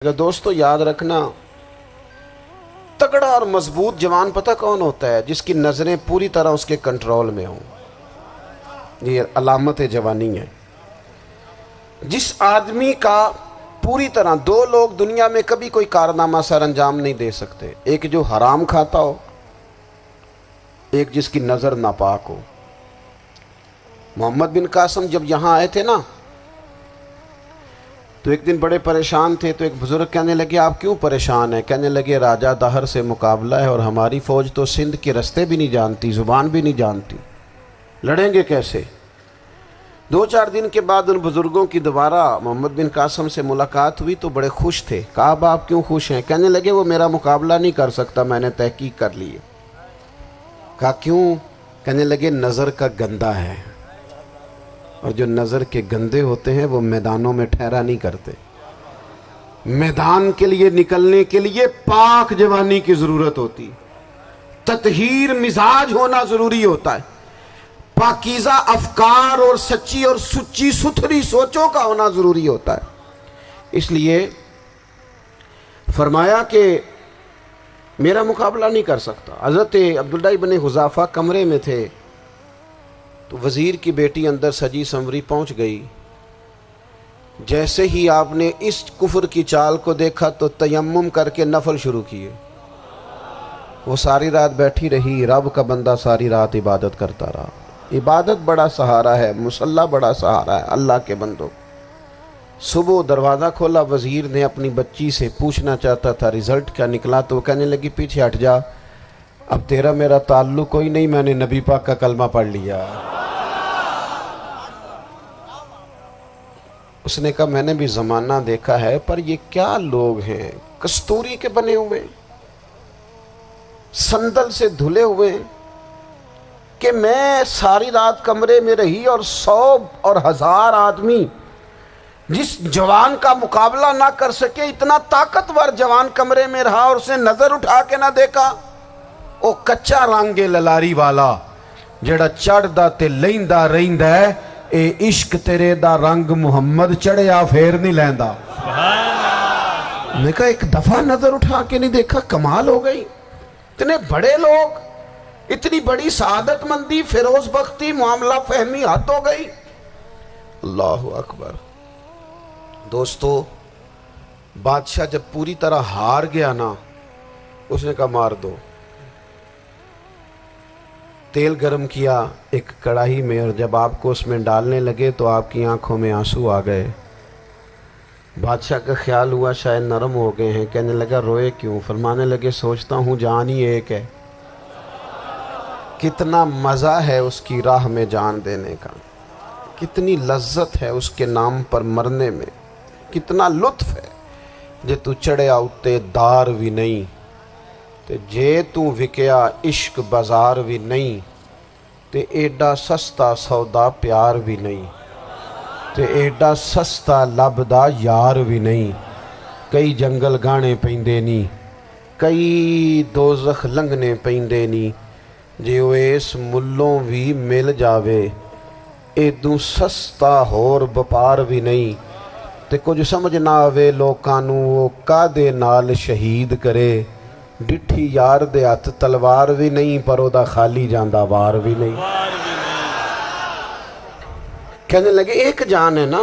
دوستو یاد رکھنا، تگڑا اور مضبوط جوان پتہ کون ہوتا ہے؟ جس کی نظریں پوری طرح اس کے کنٹرول میں ہوں۔ یہ علامت جوانی ہے۔ جس آدمی کا پوری طرح، دو لوگ دنیا میں کبھی کوئی کارنامہ سر انجام نہیں دے سکتے، ایک جو حرام کھاتا ہو، ایک جس کی نظر ناپاک ہو۔ محمد بن قاسم جب یہاں آئے تھے نا، تو ایک دن بڑے پریشان تھے، تو ایک بزرگ کہنے لگے آپ کیوں پریشان ہیں؟ کہنے لگے راجہ دہر سے مقابلہ ہے اور ہماری فوج تو سندھ کے رستے بھی نہیں جانتی، زبان بھی نہیں جانتی، لڑیں گے کیسے؟ دو چار دن کے بعد ان بزرگوں کی دوبارہ محمد بن قاسم سے ملاقات ہوئی تو بڑے خوش تھے۔ کہا اب آپ کیوں خوش ہیں؟ کہنے لگے وہ میرا مقابلہ نہیں کر سکتا، میں نے تحقیق کر لی ہے۔ کہا کیوں؟ کہنے لگے نظر کا گندہ ہے، اور جو نظر کے گندے ہوتے ہیں وہ میدانوں میں ٹھہرا نہیں کرتے۔ میدان کے لیے نکلنے کے لیے پاک جوانی کی ضرورت ہوتی، تطہیر مزاج ہونا ضروری ہوتا ہے، پاکیزہ افکار اور سچی اور سچی ستھری سوچوں کا ہونا ضروری ہوتا ہے۔ اس لیے فرمایا کہ میرا مقابلہ نہیں کر سکتا۔ حضرت عبداللہ ابن حذافہ کمرے میں تھے، تو وزیر کی بیٹی اندر سجی سنوری پہنچ گئی۔ جیسے ہی آپ نے اس کفر کی چال کو دیکھا تو تیمم کر کے نفل شروع کیے۔ وہ ساری رات بیٹھی رہی، رب کا بندہ ساری رات عبادت کرتا رہا۔ عبادت بڑا سہارا ہے، مصلی بڑا سہارا ہے اللہ کے بندوں۔ صبح دروازہ کھولا، وزیر نے اپنی بچی سے پوچھنا چاہتا تھا رزلٹ کیا نکلا، تو وہ کہنے لگی پیچھے ہٹ جا، اب تیرا میرا تعلق کوئی نہیں، میں نے نبی پاک کا کلمہ پڑھ لیا۔ اس نے کہا میں نے بھی زمانہ دیکھا ہے، پر یہ کیا لوگ ہیں، کستوری کے بنے ہوئے، سندل سے دھلے ہوئے، کہ میں ساری رات کمرے میں رہی اور 100 اور 1000 آدمی جس جوان کا مقابلہ نہ کر سکے، اتنا طاقتور جوان کمرے میں رہا اور اس نے نظر اٹھا کے نہ دیکھا۔ او کچا رنگ للاری والا جڑا چڑھدا تے لیندا رہندا ہے، اے عشق تیرے دا رنگ محمد چڑھیا پھر نہیں لیندا۔ میں کہا ایک دفعہ نظر اٹھا کے نہیں دیکھا، کمال ہو گئی۔ اتنے بڑے لوگ، اتنی بڑی سعادت مندی، فیروز بختی، معاملہ فہمی حد ہو گئی۔ اللہ اکبر۔ دوستو بادشاہ جب پوری طرح ہار گیا نا، اس نے کہا مار دو۔ تیل گرم کیا ایک کڑاہی میں، اور جب آپ کو اس میں ڈالنے لگے تو آپ کی آنکھوں میں آنسو آ گئے۔ بادشاہ کا خیال ہوا شاید نرم ہو گئے ہیں، کہنے لگا روئے کیوں؟ فرمانے لگے سوچتا ہوں جان ہی ایک ہے، کتنا مزہ ہے اس کی راہ میں جان دینے کا، کتنی لذت ہے اس کے نام پر مرنے میں، کتنا لطف ہے۔ جے تو چڑھیا اتے دار بھی نہیں، تے جے تو وکیا عشق بازار بھی نہیں، تے ایڈا سستا سودا پیار بھی نہیں، تے ایڈا سستا لبدا یار بھی نہیں۔ کئی جنگل گانے پیندے نہیں، کئی دوزخ لنگنے پیندے نہیں، جے وہ اس ملوں بھی مل جاوے، ایدوں سستا ہور بپار بھی نہیں۔ تے کچھ سمجھ نہ آوے لوکاں نوں وہ کادے نال شہید کرے، ڈٹھی یار دے ہاتھ تلوار بھی نہیں، پر او دا خالی جاندہ وار بھی نہیں۔ کہنے لگے ایک جان ہے نا،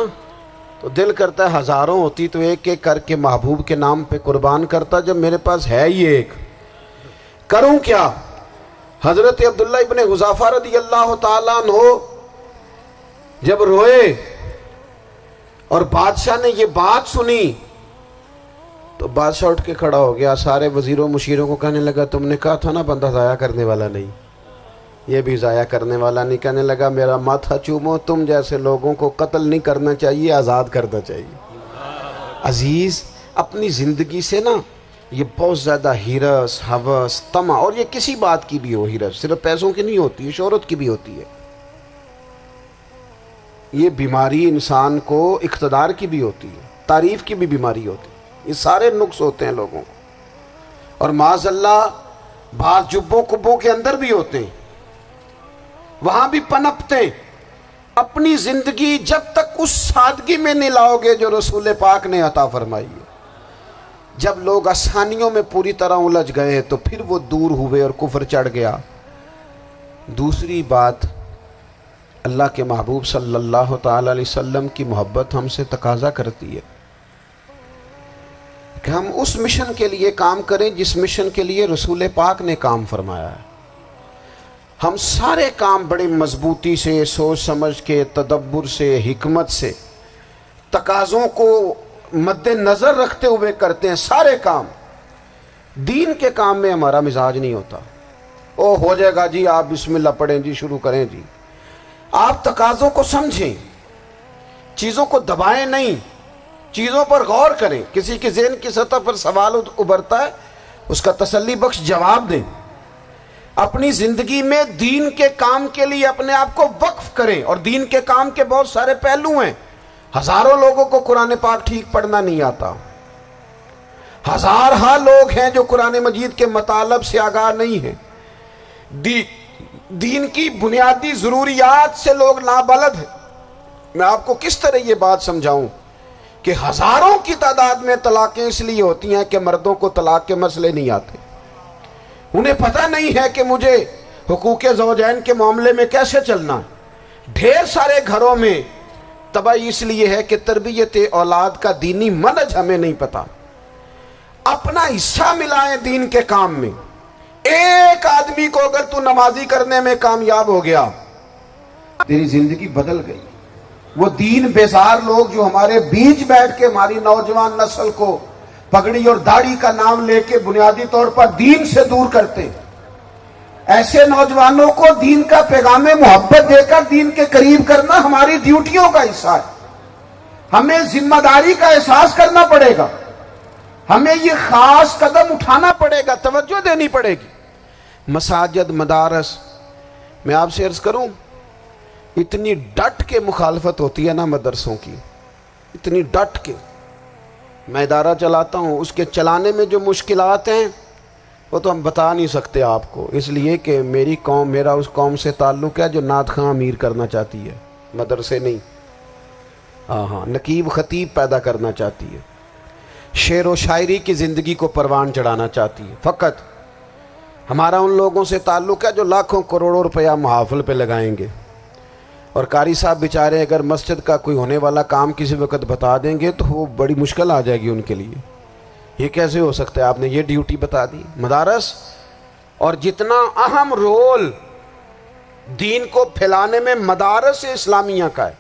تو دل کرتا ہے ہزاروں ہوتی تو ایک ایک کر کے محبوب کے نام پہ قربان کرتا، جب میرے پاس ہے ہی ایک، کروں کیا؟ حضرت عبداللہ ابن حذافہ رضی اللہ تعالیٰ عنہ جب روئے اور بادشاہ نے یہ بات سنی، تو بادشاہ اٹھ کے کھڑا ہو گیا، سارے وزیروں مشیروں کو کہنے لگا تم نے کہا تھا نا بندہ ضائع کرنے والا نہیں، یہ بھی ضائع کرنے والا نہیں۔ کہنے لگا میرا ماتھا چومو، تم جیسے لوگوں کو قتل نہیں کرنا چاہیے، آزاد کرنا چاہیے۔ عزیز اپنی زندگی سے نا یہ بہت زیادہ ہرس، ہوس، طمع، اور یہ کسی بات کی بھی ہو، ہرس صرف پیسوں کی نہیں ہوتی ہے، شہرت کی بھی ہوتی ہے، یہ بیماری انسان کو اقتدار کی بھی ہوتی ہے، تعریف کی بھی بیماری ہوتی ہے، یہ سارے نقص ہوتے ہیں لوگوں کو، اور معاذ اللہ بعض جبوں کبوں کے اندر بھی ہوتے ہیں، وہاں بھی پنپتے ہیں۔ اپنی زندگی جب تک اس سادگی میں نہیں لاؤ گے جو رسول پاک نے عطا فرمائی ہے، جب لوگ آسانیوں میں پوری طرح الجھ گئے تو پھر وہ دور ہوئے اور کفر چڑھ گیا۔ دوسری بات، اللہ کے محبوب صلی اللہ تعالی علیہ وسلم کی محبت ہم سے تقاضا کرتی ہے کہ ہم اس مشن کے لیے کام کریں جس مشن کے لیے رسول پاک نے کام فرمایا ہے۔ ہم سارے کام بڑے مضبوطی سے، سوچ سمجھ کے، تدبر سے، حکمت سے، تقاضوں کو مد نظر رکھتے ہوئے کرتے ہیں سارے کام۔ دین کے کام میں ہمارا مزاج نہیں ہوتا، او ہو جائے گا جی، آپ بسم اللہ پڑھیں جی، شروع کریں جی۔ آپ تقاضوں کو سمجھیں، چیزوں کو دبائیں نہیں، چیزوں پر غور کریں۔ کسی کے ذہن کی سطح پر سوال ابھرتا ہے، اس کا تسلی بخش جواب دیں۔ اپنی زندگی میں دین کے کام کے لیے اپنے آپ کو وقف کریں، اور دین کے کام کے بہت سارے پہلو ہیں۔ ہزاروں لوگوں کو قرآن پاک ٹھیک پڑھنا نہیں آتا، ہزارہا لوگ ہیں جو قرآن مجید کے مطالب سے آگاہ نہیں ہیں، دین کی بنیادی ضروریات سے لوگ نابلد ہیں۔ میں آپ کو کس طرح یہ بات سمجھاؤں کہ ہزاروں کی تعداد میں طلاقیں اس لیے ہوتی ہیں کہ مردوں کو طلاق کے مسئلے نہیں آتے، انہیں پتہ نہیں ہے کہ مجھے حقوق زوجین کے معاملے میں کیسے چلنا۔ ڈھیر سارے گھروں میں تباہی اس لیے ہے کہ تربیت اولاد کا دینی منہج ہمیں نہیں پتا۔ اپنا حصہ ملائیں دین کے کام میں۔ ایک آدمی کو اگر تو نمازی کرنے میں کامیاب ہو گیا، تیری زندگی بدل گئی۔ وہ دین بیزار لوگ جو ہمارے بیچ بیٹھ کے ہماری نوجوان نسل کو پگڑی اور داڑھی کا نام لے کے بنیادی طور پر دین سے دور کرتے، ایسے نوجوانوں کو دین کا پیغام محبت دے کر دین کے قریب کرنا ہماری ڈیوٹیوں کا حصہ ہے۔ ہمیں ذمہ داری کا احساس کرنا پڑے گا، ہمیں یہ خاص قدم اٹھانا پڑے گا، توجہ دینی پڑے گی۔ مساجد، مدارس، میں آپ سے عرض کروں، اتنی ڈٹ کے مخالفت ہوتی ہے نا مدرسوں کی، اتنی ڈٹ کے۔ میں ادارہ چلاتا ہوں، اس کے چلانے میں جو مشکلات ہیں وہ تو ہم بتا نہیں سکتے آپ کو، اس لیے کہ میری قوم، میرا اس قوم سے تعلق ہے جو نعت خواں امیر کرنا چاہتی ہے، مدرسے نہیں۔ ہاں، نقیب خطیب پیدا کرنا چاہتی ہے، شعر و شاعری کی زندگی کو پروان چڑھانا چاہتی ہے۔ فقط ہمارا ان لوگوں سے تعلق ہے جو لاکھوں کروڑوں روپیہ محافل پہ لگائیں گے، اور قاری صاحب بیچارے اگر مسجد کا کوئی ہونے والا کام کسی وقت بتا دیں گے تو وہ بڑی مشکل آ جائے گی ان کے لیے۔ یہ کیسے ہو سکتا ہے، آپ نے یہ ڈیوٹی بتا دی۔ مدارس، اور جتنا اہم رول دین کو پھیلانے میں مدارس اسلامیہ کا ہے،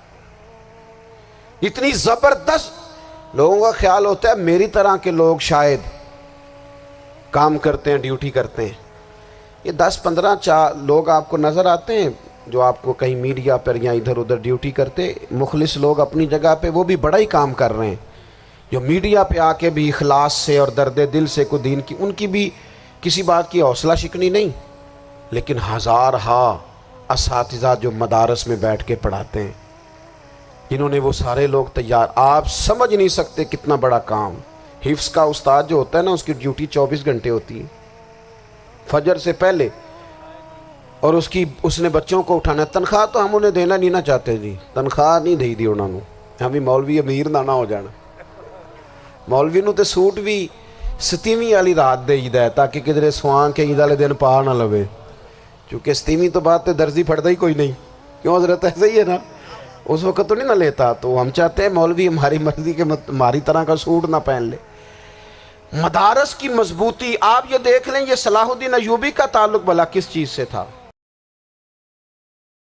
اتنی زبردست، لوگوں کا خیال ہوتا ہے میری طرح کے لوگ شاید کام کرتے ہیں، ڈیوٹی کرتے ہیں۔ یہ 10-15 لوگ آپ کو نظر آتے ہیں جو آپ کو کہیں میڈیا پر یا ادھر ادھر ڈیوٹی کرتے، مخلص لوگ اپنی جگہ پہ، وہ بھی بڑا ہی کام کر رہے ہیں، جو میڈیا پہ آ کے بھی اخلاص سے اور درد دل سے کو دین کی، ان کی بھی کسی بات کی حوصلہ شکنی نہیں۔ لیکن ہزارہا اساتذہ جو مدارس میں بیٹھ کے پڑھاتے ہیں، جنہوں نے وہ سارے لوگ تیار، آپ سمجھ نہیں سکتے کتنا بڑا کام۔ حفظ کا استاد جو ہوتا ہے نا، اس کی ڈیوٹی 24 گھنٹے ہوتی ہے، فجر سے پہلے، اور اس نے بچوں کو اٹھانا۔ تنخواہ تو ہم انہیں دینا نہیں نہ چاہتے جی، تنخواہ نہیں دے دی انہوں نے، ہمیں مولوی امیر نہ ہو جانا۔ مولوی نو تے سوٹ بھی 27ویں والی رات دے ہے تاکہ کدھر سوان کے عید والے دن پا نہ لوے، چونکہ 27ویں تو بعد تے درزی پھڑتا ہی کوئی نہیں، کیوں حضرت؟ ایسے ہی ہے نا، اس وقت تو نہیں نہ لیتا۔ تو ہم چاہتے ہیں مولوی ہماری مرضی کے ہماری طرح کا سوٹ نہ پہن لے۔ مدارس کی مضبوطی، آپ یہ دیکھ لیں، یہ صلاح الدین ایوبی کا تعلق بھلا کس چیز سے تھا؟